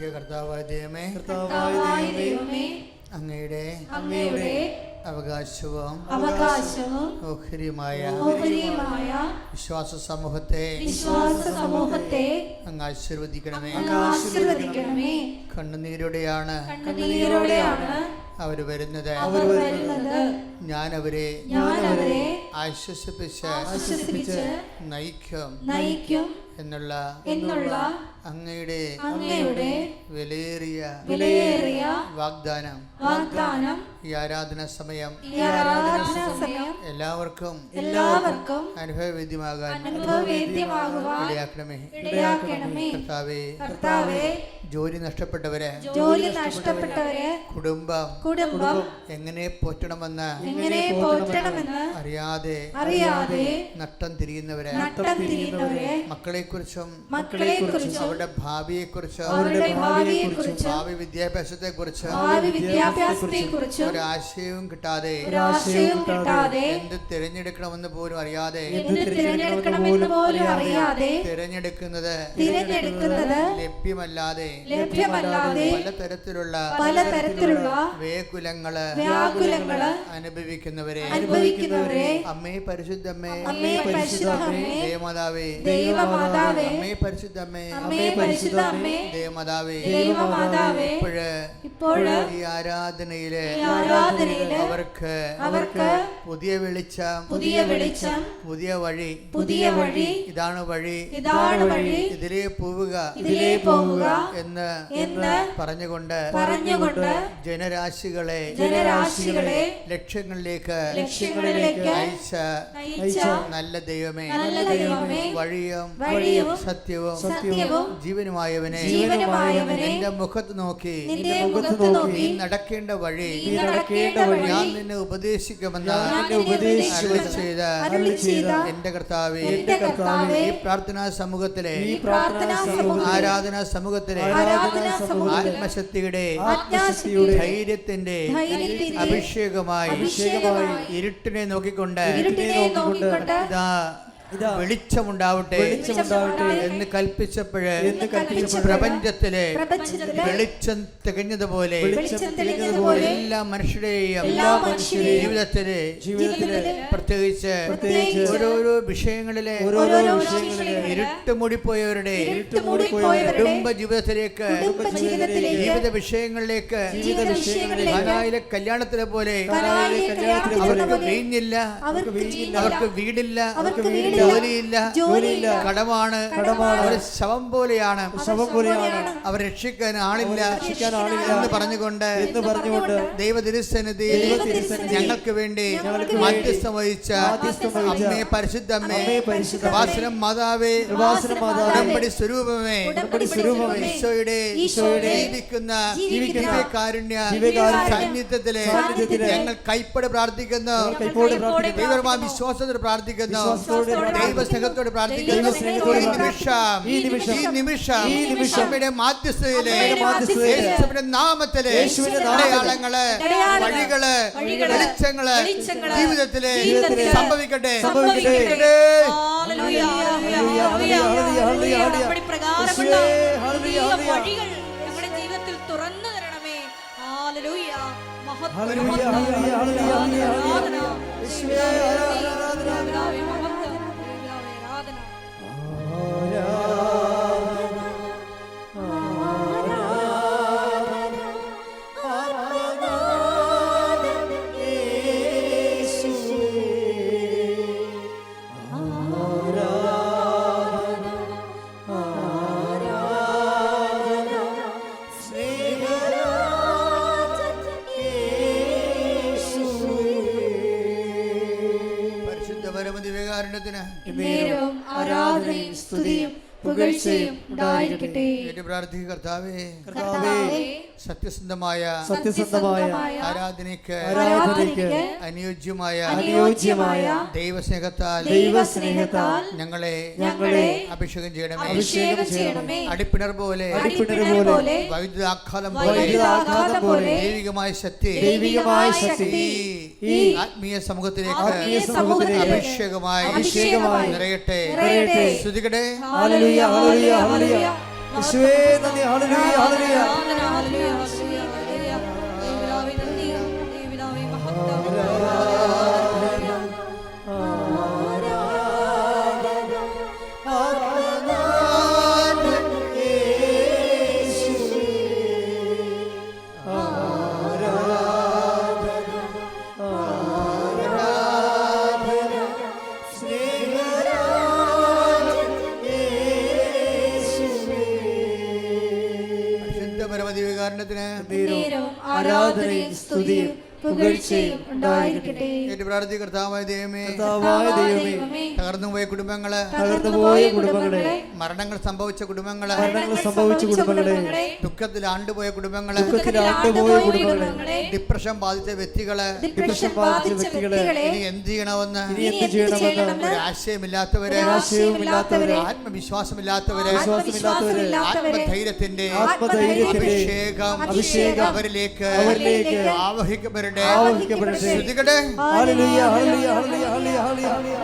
പ്രാർത്ഥിക്കുക. കർത്താവായ ദൈവമേ, അങ്ങയുടെ അവകാശവും ഓഹരിയുമായ വിശ്വാസ സമൂഹത്തെ അങ്ങ് ആശീർവദിക്കണമേ. കണ്ണുനീരോടെയാണ് അവർ വരുന്നത്. ഞാനവരെ ആശ്വസിപ്പിച്ച് നയിക്കും എന്നുള്ള അങ്ങയുടെ വിലയേറിയ വാഗ്ദാനം ഈ ആരാധനാ സമയം എല്ലാവർക്കും അനുഭവവേദ്യമാകാൻ ഇടയാക്കണമേ. കർത്താവേ, ജോലി നഷ്ടപ്പെട്ടവരെ കുടുംബം എങ്ങനെ പോറ്റണമെന്ന് അറിയാതെ നട്ടം തിരിയുന്നവരെ മക്കളെക്കുറിച്ചും അവരുടെ ഭാവിയെക്കുറിച്ചും ഭാവി വിദ്യാഭ്യാസത്തെക്കുറിച്ചും ഒരാശയവും കിട്ടാതെ എന്ത് തിരഞ്ഞെടുക്കണമെന്ന് പോലും അറിയാതെ തിരഞ്ഞെടുക്കുന്നത് ലഭ്യമല്ലാതെ പലതരത്തിലുള്ള വേകുലങ്ങള് അനുഭവിക്കുന്നവരെ അമ്മേ പരിശുദ്ധമ്മേ, ദേവമാതാവേ, അമ്മേ പരിശുദ്ധമ്മേ, ദേവമാതാവേ, ഇപ്പോഴ് ഈ ആരാധനയില് അവർക്ക് പുതിയ വെളിച്ചം, പുതിയ വഴി, ഇതാണ് വഴി, ഇതിലേ പോവുക എന്ന് പറഞ്ഞുകൊണ്ട് ജനരാശികളെ ലക്ഷ്യങ്ങളിലേക്ക് അയച്ച നല്ല ദൈവമേ, വഴിയും സത്യവും ജീവനുമായവനെ, നിന്റെ മുഖത്ത് നോക്കി നീ നടക്കേണ്ട വഴി ഞാൻ നിന്നെ ഉപദേശിക്കുമെന്ന് അരുളി ചെയ്ത എന്റെ കർത്താവേ, ഈ പ്രാർത്ഥനാ സമൂഹത്തിലെ ആരാധനാ സമൂഹത്തിലെ ആത്മശക്തിയുടെ ധൈര്യത്തിന്റെ അഭിഷേകമായി ഇരുട്ടിനെ നോക്കിക്കൊണ്ട് വെളിച്ചമുണ്ടാവട്ടെ എന്ന് കൽപ്പിച്ചപ്പോഴ് പ്രപഞ്ചത്തിലെ വെളിച്ചം തികഞ്ഞതുപോലെ എല്ലാ മനുഷ്യരുടെയും ജീവിതത്തിലെ പ്രത്യേകിച്ച് ഓരോരോ വിഷയങ്ങളിലെ ഇരുട്ട് മൂടിപ്പോയവരുടെ കുടുംബ ജീവിതത്തിലേക്ക് ജീവിത വിഷയങ്ങളിലേക്ക് കാനായിലെ കല്യാണത്തിലെ പോലെ അവർക്ക് വീഞ്ഞില്ല, അവർക്ക് വീടില്ല, ജോലിയില്ല, കടമാണ്, അവർ ശവം പോലെയാണ്, അവർ രക്ഷിക്കാൻ ആളില്ല എന്ന് പറഞ്ഞുകൊണ്ട് ദൈവതിരുസന്നിധിയിൽ ഞങ്ങൾക്ക് വേണ്ടി മധ്യസ്ഥം വഹിച്ച അമ്മേ പരിശുദ്ധമ്മേ, കൃപാസനം മാതാവേ, ഉടമ്പടി സ്വരൂപമേ, ഈശോയുടെ ജീവിക്കുന്ന ദിവ്യകാരുണ്യ സാന്നിധ്യത്തിലെ ഞങ്ങൾ കൈപ്പടെ പ്രാർത്ഥിക്കുന്നു, ദൈവമായ വിശ്വാസത്തോടെ പ്രാർത്ഥിക്കുന്നു, ദൈവസ്നേഹത്തോട് പ്രാർത്ഥിക്കുന്നു. ഈ നിമിഷം അമ്മയുടെ മാധ്യസ്ഥതയിലെ യേശുവിന്റെ നാമത്തിലെ അടയാളങ്ങള്, വഴികള്, വെളിച്ചങ്ങള് ജീവിതത്തില് സംഭവിക്കട്ടെ. ജീവിതത്തിൽ തുറന്നു തരണമേ. ആരാധനയും സ്തുതിയും പുകഴ്ചയും ഉണ്ടായിരിക്കട്ടെ. കർത്താവേ, സത്യസന്ധമായ ആരാധനയ്ക്ക് അനുയോജ്യമായ ദൈവസ്നേഹത്താൽ ഞങ്ങളെ അഭിഷേകം ചെയ്യണമേ. അടിപ്പിണർ പോലെ വൈദ്യുതാഘാതം പോലെ ദൈവികമായ ശക്തി ഈ ആത്മീയ സമൂഹത്തിലേക്ക് അഭിഷേകമായി നിറയട്ടെ. ശ്രുതികട്ടെ. Hallelujah, hallelujah, hallelujah. യേശുവേ നന്ദി. Hallelujah, hallelujah. പരമദിവ്യകാരുണ്യത്തിന് നേരവും ആരാധനയും സ്തുതിയും പുകഴ്ചയും ഉണ്ടായിരിക്കട്ടെ. പ്രാർത്ഥി. കർത്താവായ ദൈവമേ, തകർന്നുപോയ കുടുംബങ്ങളെ, മരണങ്ങൾ സംഭവിച്ച കുടുംബങ്ങളെ, ദുഃഖത്തിൽ ആണ്ടുപോയ കുടുംബങ്ങളെ, ഡിപ്രഷൻ ബാധിച്ച വ്യക്തികളെ, ഇനി എന്ത് ചെയ്യണമെന്ന് ഒരു ആശയമില്ലാത്തവരെ, ആത്മവിശ്വാസമില്ലാത്തവരെ, ആത്മധൈര്യത്തിന്റെ അഭിഷേകം അവരിലേക്ക് ആവഹിക്കപ്പെടട്ടെ. ശ്രദ്ധിക്കട്ടെ. Hallelujah, hallelujah, hallelujah, hallelujah, hallelujah.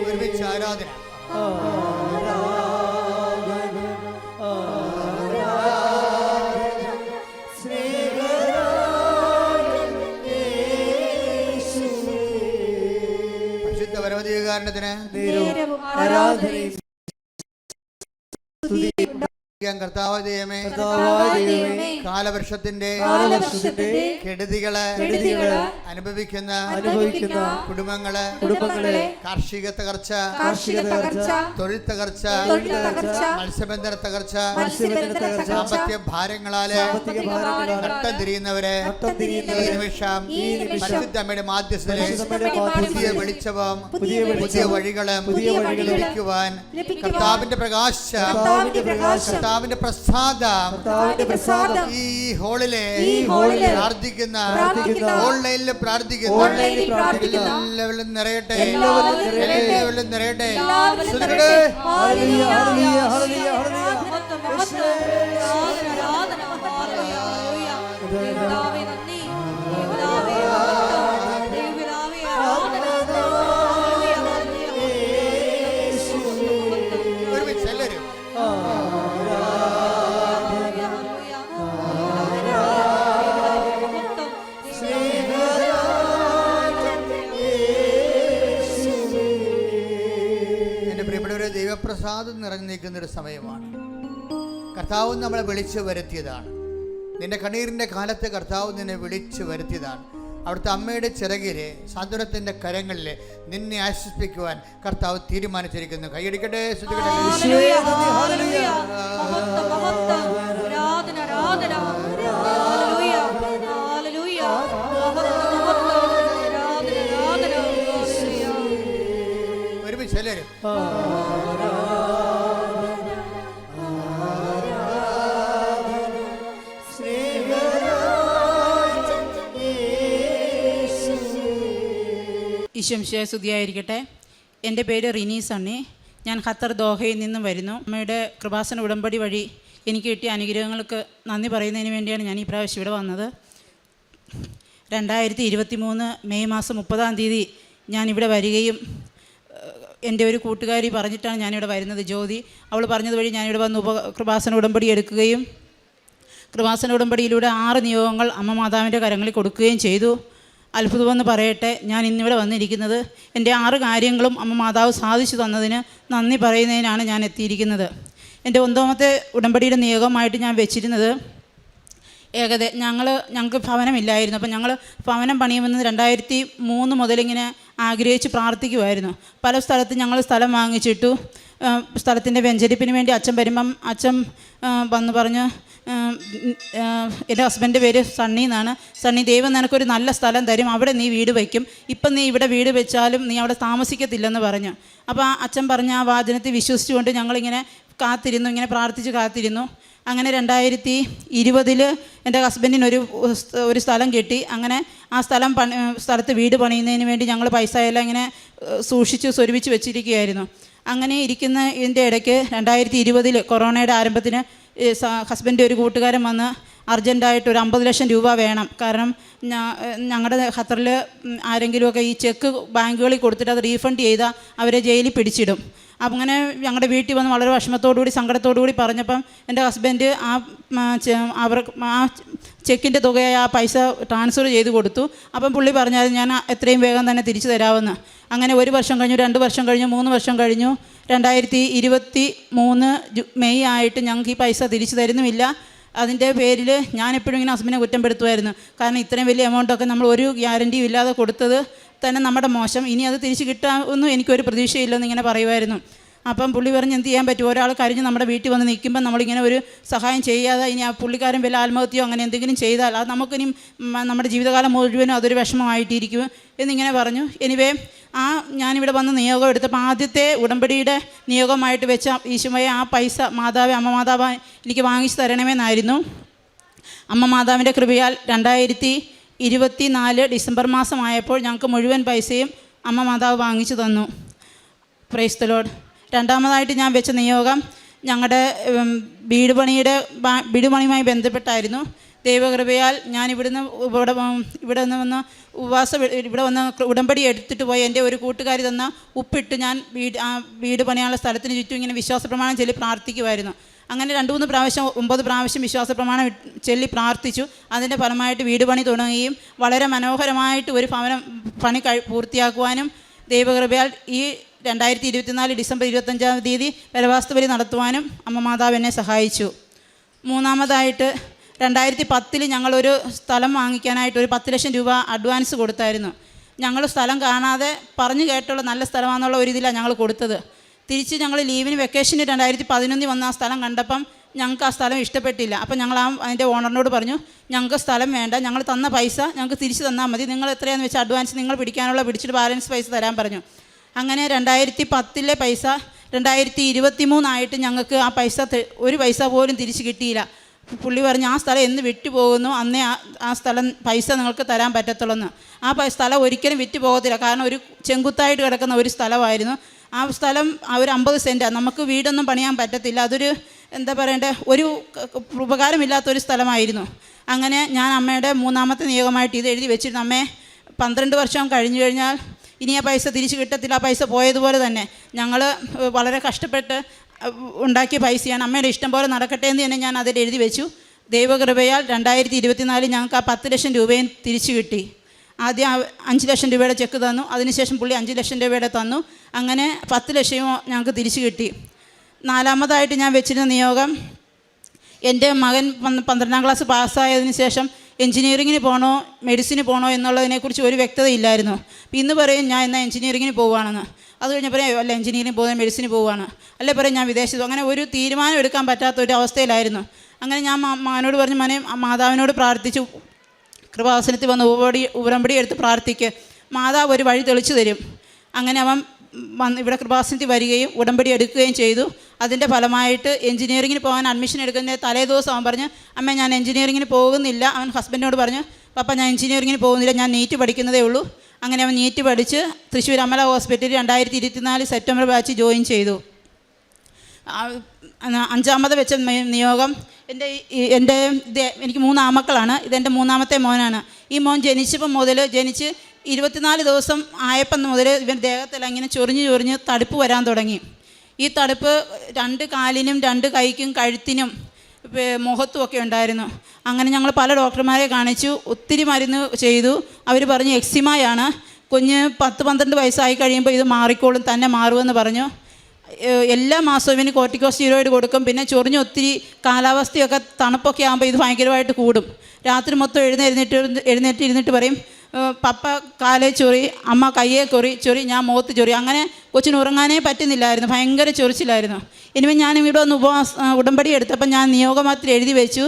ഒരുമിച്ച് ആരാധന. കർത്താവായ ദൈവമേ, കാലവർഷത്തിന്റെ കെടുതികളെ അനുഭവിക്കുന്ന കുടുംബങ്ങളെ, കാർഷിക തകർച്ച, തൊഴിൽ തകർച്ച, മത്സ്യബന്ധന തകർച്ച, സാമ്പത്തിക ഭാരങ്ങളാല് നട്ടം തിരിയുന്നവരെ ഈ നിമിഷം പരിശുദ്ധ അമ്മയുടെ മാധ്യസ്ഥതയിൽ പുതിയ വെളിച്ചവും പുതിയ വഴികളും ലഭിക്കുവാൻ കർത്താവിന്റെ പ്രകാശം, കർത്താവിന്റെ പ്രസാദം ഈ ഹോളിലെ പ്രാർത്ഥിക്കുന്ന, ഓൺലൈനിൽ പ്രാർത്ഥിക്കുന്ന എല്ലാവരും നിറയട്ടെ, എല്ലാവരും നിറയട്ടെ. ഒരുമിച്ച് എല്ലാവരും ദൈവപ്രസാദം നിറഞ്ഞു നിൽക്കുന്നൊരു സമയമാണ്. കർത്താവ് നമ്മളെ വിളിച്ചു വരുത്തിയതാണ്. നിന്റെ കണ്ണീരിൻ്റെ കാലത്ത് കർത്താവ് നിന്നെ വിളിച്ചു വരുത്തിയതാണ്. അവിടുത്തെ അമ്മയുടെ ചിറകിലെ സാന്ത്വനത്തിൻ്റെ കരങ്ങളിൽ നിന്നെ ആശ്വസിപ്പിക്കുവാൻ കർത്താവ് തീരുമാനിച്ചിരിക്കുന്നു. കൈയടിക്കട്ടെ. ഒരുമിച്ച് എല്ലാവരും ഈശോമിശിഹായെ സ്തുതിയായിരിക്കട്ടെ. എൻ്റെ പേര് റിനി സണ്ണി. ഞാൻ ഖത്തർ ദോഹയിൽ നിന്നും വരുന്നു. അമ്മയുടെ കൃപാസന ഉടമ്പടി വഴി എനിക്ക് കിട്ടിയ അനുഗ്രഹങ്ങൾക്ക് നന്ദി പറയുന്നതിന് വേണ്ടിയാണ് ഞാൻ ഈ പ്രാവശ്യം ഇവിടെ വന്നത്. 2023 മെയ് മാസം 30-ാം തീയതി ഞാനിവിടെ വരികയും എൻ്റെ ഒരു കൂട്ടുകാരി പറഞ്ഞിട്ടാണ് ഞാനിവിടെ വരുന്നത്, ജ്യോതി. അവൾ പറഞ്ഞത് വഴി ഞാനിവിടെ വന്ന് കൃപാസന ഉടമ്പടി എടുക്കുകയും കൃപാസന ഉടമ്പടിയിലൂടെ 6 നിയോഗങ്ങൾ അമ്മ മാതാവിൻ്റെ കരങ്ങളിൽ കൊടുക്കുകയും ചെയ്തു. അത്ഭുതമെന്ന് പറയട്ടെ, ഞാൻ ഇന്നിവിടെ വന്നിരിക്കുന്നത് എൻ്റെ 6 കാര്യങ്ങളും അമ്മ മാതാവ് സാധിച്ചു തന്നതിന് നന്ദി പറയുന്നതിനാണ് ഞാൻ എത്തിയിരിക്കുന്നത്. എൻ്റെ 9ാമത്തെ ഉടമ്പടിയുടെ നിയോഗമായിട്ട് ഞാൻ വെച്ചിരുന്നത് ഞങ്ങൾക്ക് ഭവനമില്ലായിരുന്നു. അപ്പം ഞങ്ങൾ ഭവനം പണിയുമെന്ന് 2003 മുതലിങ്ങനെ ആഗ്രഹിച്ച് പ്രാർത്ഥിക്കുമായിരുന്നു. പല സ്ഥലത്തും ഞങ്ങൾ സ്ഥലം വാങ്ങിച്ചിട്ടു. സ്ഥലത്തിൻ്റെ വെഞ്ചരിപ്പിന് വേണ്ടി അച്ഛൻ വരുമ്പം അച്ഛൻ വന്ന് പറഞ്ഞ്, എൻ്റെ ഹസ്ബൻഡിൻ്റെ പേര് സണ്ണി എന്നാണ്, സണ്ണി ദൈവം നിനക്കൊരു നല്ല സ്ഥലം തരും, അവിടെ നീ വീട് വയ്ക്കും, ഇപ്പം നീ ഇവിടെ വീട് വെച്ചാലും നീ അവിടെ താമസിക്കത്തില്ലെന്ന് പറഞ്ഞു. അപ്പോൾ അച്ഛൻ പറഞ്ഞ ആ വാചനത്തിൽ വിശ്വസിച്ചുകൊണ്ട് ഞങ്ങളിങ്ങനെ കാത്തിരുന്നു, ഇങ്ങനെ പ്രാർത്ഥിച്ച് കാത്തിരുന്നു. അങ്ങനെ 2020 എൻ്റെ ഹസ്ബൻഡിനൊരു സ്ഥലം കിട്ടി. അങ്ങനെ ആ സ്ഥലത്ത് വീട് പണിയുന്നതിന് വേണ്ടി ഞങ്ങൾ പൈസ എല്ലാം ഇങ്ങനെ സൂക്ഷിച്ച് സ്വരൂപിച്ച് വെച്ചിരിക്കുകയായിരുന്നു. അങ്ങനെ ഇരിക്കുന്ന ഇതിൻ്റെ ഇടയ്ക്ക് 2020 കൊറോണയുടെ ആരംഭത്തിന് ഹസ്ബൻഡ് ഒരു കൂട്ടുകാരൻ വന്ന് അർജൻറ്റായിട്ട് ഒരു 50 ലക്ഷം രൂപ വേണം, കാരണം ഞങ്ങളുടെ ഖത്തറിൽ ആരെങ്കിലുമൊക്കെ ഈ ചെക്ക് ബാങ്കുകളിൽ കൊടുത്തിട്ട് അത് റീഫണ്ട് ചെയ്താൽ അവരെ ജയിലിൽ പിടിച്ചിടും. അങ്ങനെ ഞങ്ങളുടെ വീട്ടിൽ വന്ന് വളരെ വിഷമത്തോടുകൂടി സങ്കടത്തോടുകൂടി പറഞ്ഞപ്പം എൻ്റെ ഹസ്ബൻഡ് ആ ചെക്കിൻ്റെ തുകയായ ആ പൈസ ട്രാൻസ്ഫർ ചെയ്ത് കൊടുത്തു. അപ്പം പുള്ളി പറഞ്ഞാൽ ഞാൻ എത്രയും വേഗം തന്നെ തിരിച്ചു തരാമെന്ന്. അങ്ങനെ 1 വർഷം കഴിഞ്ഞു, 2 വർഷം കഴിഞ്ഞു, 3 വർഷം കഴിഞ്ഞു. 2023 മെയ് ആയിട്ട് ഞങ്ങൾക്ക് ഈ പൈസ തിരിച്ചു തരുന്നുമില്ല. അതിൻ്റെ പേരിൽ ഞാനെപ്പോഴും ഇങ്ങനെ ഹസ്ബൻഡിനെ കുറ്റപ്പെടുത്തുമായിരുന്നു. കാരണം ഇത്രയും വലിയ എമൗണ്ടൊക്കെ നമ്മൾ ഒരു ഗ്യാരണ്ടിയും ഇല്ലാതെ കൊടുത്തത് തന്നെ നമ്മുടെ മോശം, ഇനി അത് തിരിച്ച് കിട്ടാമെന്നും എനിക്കൊരു പ്രതീക്ഷയില്ലെന്ന് ഇങ്ങനെ പറയുമായിരുന്നു. അപ്പം പുള്ളി പറഞ്ഞ് എന്ത് ചെയ്യാൻ പറ്റും, ഒരാൾ കരിഞ്ഞ് നമ്മുടെ വീട്ടിൽ വന്ന് നിൽക്കുമ്പോൾ നമ്മളിങ്ങനെ ഒരു സഹായം ചെയ്യാതെ ഇനി ആ പുള്ളിക്കാരൻ വല്ല ആത്മഹത്യയോ അങ്ങനെ എന്തെങ്കിലും ചെയ്താൽ അത് നമുക്കിനി നമ്മുടെ ജീവിതകാലം മുഴുവനും അതൊരു വിഷമമായിട്ടിരിക്കും എന്നിങ്ങനെ പറഞ്ഞു. എനിവേ ഞാനിവിടെ വന്ന് നിയോഗം എടുത്തപ്പോൾ ആദ്യത്തെ ഉടമ്പടിയുടെ നിയോഗമായിട്ട് വെച്ച ഈശോയെ ആ പൈസ അമ്മ മാതാവ് എനിക്ക് വാങ്ങിച്ചു തരണമെന്നായിരുന്നു. അമ്മ മാതാവിൻ്റെ കൃപയാൽ 2024 ഡിസംബർ മാസമായപ്പോൾ ഞങ്ങൾക്ക് മുഴുവൻ പൈസയും അമ്മ മാതാവ് വാങ്ങിച്ചു തന്നു. Praise the Lord. രണ്ടാമതായിട്ട് ഞാൻ വെച്ച നിയോഗം ഞങ്ങളുടെ വീട് പണിയുമായി ബന്ധപ്പെട്ടായിരുന്നു. ദൈവകൃപയാൽ ഞാൻ ഇവിടെ വന്ന് ഇവിടെ വന്ന് ഉടമ്പടി എടുത്തിട്ട് പോയി എൻ്റെ ഒരു കൂട്ടുകാരി തന്ന ഉപ്പിട്ട് ഞാൻ വീട് പണിയാനുള്ള സ്ഥലത്തിന് ചുറ്റും ഇങ്ങനെ വിശ്വാസ പ്രമാണം ചൊല്ലി പ്രാർത്ഥിക്കുമായിരുന്നു. അങ്ങനെ 2-3 പ്രാവശ്യം 9 പ്രാവശ്യം വിശ്വാസ പ്രമാണം ചൊല്ലി പ്രാർത്ഥിച്ചു. അതിൻ്റെ ഫലമായിട്ട് വീട് പണി തുടങ്ങുകയും വളരെ മനോഹരമായിട്ട് ഒരു ഭവനം പണി പൂർത്തിയാക്കുവാനും ദൈവകൃപയാൽ ഈ 2024 ഡിസംബർ 25-ാം തീയതി പരവാസ്തുബലി നടത്തുവാനും അമ്മ മാതാവ് എന്നെ സഹായിച്ചു. മൂന്നാമതായിട്ട് 2010 ഞങ്ങളൊരു സ്ഥലം വാങ്ങിക്കാനായിട്ട് ഒരു 10 ലക്ഷം രൂപ അഡ്വാൻസ് കൊടുത്തായിരുന്നു. ഞങ്ങൾ സ്ഥലം കാണാതെ പറഞ്ഞു കേട്ടുള്ള നല്ല സ്ഥലമാണെന്നുള്ള ഒരു ഇതിലാണ് ഞങ്ങൾ കൊടുത്തത്. തിരിച്ച് ഞങ്ങൾ ലീവിന് വെക്കേഷന് 2011 വന്ന ആ സ്ഥലം കണ്ടപ്പം ഞങ്ങൾക്ക് ആ സ്ഥലം ഇഷ്ടപ്പെട്ടില്ല. അപ്പം ഞങ്ങൾ അതിൻ്റെ ഓണറിനോട് പറഞ്ഞു, ഞങ്ങൾക്ക് സ്ഥലം വേണ്ട, ഞങ്ങൾ തന്ന പൈസ ഞങ്ങൾക്ക് തിരിച്ച് തന്നാൽ മതി, നിങ്ങൾ എത്രയാണെന്ന് വെച്ചാൽ അഡ്വാൻസ് നിങ്ങൾ പിടിച്ചിട്ട് ബാലൻസ് പൈസ തരാൻ പറഞ്ഞു. അങ്ങനെ 2010 പൈസ 2023 ഞങ്ങൾക്ക് ആ പൈസ ഒരു പൈസ പോലും തിരിച്ച് കിട്ടിയില്ല. പുള്ളി പറഞ്ഞു ആ സ്ഥലം എന്ന് വിറ്റ് പോകുന്നു അന്നേ ആ സ്ഥലം പൈസ നിങ്ങൾക്ക് തരാൻ പറ്റത്തുള്ളൂ. ആ സ്ഥലം ഒരിക്കലും വിറ്റ് പോകത്തില്ല, കാരണം ഒരു ചെങ്കുത്തായിട്ട് കിടക്കുന്ന ഒരു സ്ഥലമായിരുന്നു. ആ സ്ഥലം ഒരു 50 സെൻറ്റാണ്. നമുക്ക് വീടൊന്നും പണിയാൻ പറ്റത്തില്ല, അതൊരു എന്താ പറയണ്ടേ ഒരു ഉപകാരമില്ലാത്തൊരു സ്ഥലമായിരുന്നു. അങ്ങനെ ഞാൻ അമ്മയുടെ മൂന്നാമത്തെ നിയോഗമായിട്ട് ഇത് എഴുതി വെച്ചിരുന്നു. അമ്മേ 12 വർഷം കഴിഞ്ഞു കഴിഞ്ഞാൽ ഇനി ആ പൈസ തിരിച്ച് കിട്ടത്തില്ല, ആ പൈസ പോയതുപോലെ തന്നെ ഞങ്ങൾ വളരെ കഷ്ടപ്പെട്ട് ഉണ്ടാക്കിയ പൈസയാണ്, അമ്മയുടെ ഇഷ്ടം പോലെ നടക്കട്ടെ എന്ന് തന്നെ ഞാൻ അതിൽ എഴുതി വെച്ചു. ദൈവകൃപയാൽ 2024 ഞങ്ങൾക്ക് ആ 10 ലക്ഷം രൂപയും തിരിച്ചു കിട്ടി. ആദ്യം 5 ലക്ഷം രൂപയുടെ ചെക്ക് തന്നു, അതിനുശേഷം പുള്ളി 5 ലക്ഷം രൂപയുടെ തന്നു. അങ്ങനെ 10 ലക്ഷവും ഞങ്ങൾക്ക് തിരിച്ചു കിട്ടി. നാലാമതായിട്ട് ഞാൻ വെച്ചിരുന്ന നിയോഗം, എൻ്റെ മകൻ 12ാം ക്ലാസ് പാസ്സായതിനു ശേഷം എൻജിനീയറിങ്ങിന് പോകണോ മെഡിസിന് പോകണോ എന്നുള്ളതിനെക്കുറിച്ച് ഒരു വ്യക്തതയില്ലായിരുന്നു. അപ്പോൾ ഇന്ന് പറയും ഞാൻ എന്നാൽ എൻജിനീയറിങ്ങിന് പോവുകയാണെന്ന്, അത് കഴിഞ്ഞ് പറയും അല്ല എൻജിനീയറിംഗ് പോകുന്നത് മെഡിസിന് പോവുകയാണ്, അല്ലെ പറയും ഞാൻ വിദേശത്ത്. അങ്ങനെ ഒരു തീരുമാനം എടുക്കാൻ പറ്റാത്ത ഒരു അവസ്ഥയിലായിരുന്നു. അങ്ങനെ ഞാൻ മകനോട് പറഞ്ഞു, മനെ മാതാവിനോട് പ്രാർത്ഥിച്ചു, കൃപാസനത്തിൽ വന്ന് ഉടമ്പടി എടുത്ത് പ്രാർത്ഥിക്കുക, മാതാവ് ഒരു വഴി തെളിച്ചു തരും. അങ്ങനെ അവൻ ഇവിടെ കൃപാസനത്തിൽ വരികയും ഉടമ്പടി എടുക്കുകയും ചെയ്തു. അതിൻ്റെ ഫലമായിട്ട് എൻജിനീയറിങ്ങിന് പോകാൻ അഡ്മിഷൻ എടുക്കുന്ന തലേ ദിവസം അവൻ പറഞ്ഞു, അമ്മ ഞാൻ എൻജിനീയറിങ്ങിന് പോകുന്നില്ല. അവൻ ഹസ്ബൻഡിനോട് പറഞ്ഞു, പപ്പ ഞാൻ എൻജിനീയറിങ്ങിന് പോകുന്നില്ല, ഞാൻ നീറ്റ് പഠിക്കുന്നതേ ഉള്ളൂ. അങ്ങനെ അവൻ നീറ്റ് പഠിച്ച് തൃശ്ശൂർ അമല ഹോസ്പിറ്റലിൽ 2024 സെപ്റ്റംബർ ബാച്ച് ജോയിൻ ചെയ്തു. 5ാമത് വെച്ച നിയോഗം, എനിക്ക് 3 ആമക്കളാണ്, ഇതെൻ്റെ 3ാമത്തെ മോനാണ്. ഈ മോൻ ജനിച്ചപ്പം മുതൽ 24 ദിവസം ആയപ്പം മുതൽ ഇവൻ ദേഹത്തെല്ലാം ഇങ്ങനെ ചൊറിഞ്ഞ് തടുപ്പ് വരാൻ തുടങ്ങി. ഈ തടുപ്പ് 2 കാലിനും 2 കൈക്കും കഴുത്തിനും മുഖത്തുമൊക്കെ ഉണ്ടായിരുന്നു. അങ്ങനെ ഞങ്ങൾ പല ഡോക്ടർമാരെ കാണിച്ചു, ഒത്തിരി മരുന്ന് ചെയ്തു. അവർ പറഞ്ഞു എക്സിമയാണ്, കുഞ്ഞ് 10-12 വയസ്സായി കഴിയുമ്പോൾ ഇത് മാറിക്കോളും, തന്നെ മാറുമെന്ന് പറഞ്ഞു. എല്ലാ മാസവും ഇവന് കോർട്ടിക്കോസ്റ്റീറോയിഡ് കൊടുക്കും. പിന്നെ ചൊറിഞ്ഞ് ഒത്തിരി കാലാവസ്ഥയൊക്കെ തണുപ്പൊക്കെ ആകുമ്പോൾ ഇത് ഭയങ്കരമായിട്ട് കൂടും. രാത്രി മൊത്തം എഴുന്നേറ്റ് പറയും, പപ്പ കാലേ ചൊറി, അമ്മ കയ്യെ ചൊറി, ഞാൻ മുഖത്ത് ചൊറി. അങ്ങനെ കൊച്ചിന് ഉറങ്ങാനേ പറ്റുന്നില്ലായിരുന്നു, ഭയങ്കര ചൊറിച്ചിലായിരുന്നു. ഇനിമേ ഞാൻ ഇവിടെ ഒന്ന് ഉടമ്പടി എടുത്തപ്പോൾ ഞാൻ നിയോഗമാത്തിൽ എഴുതി വെച്ചു,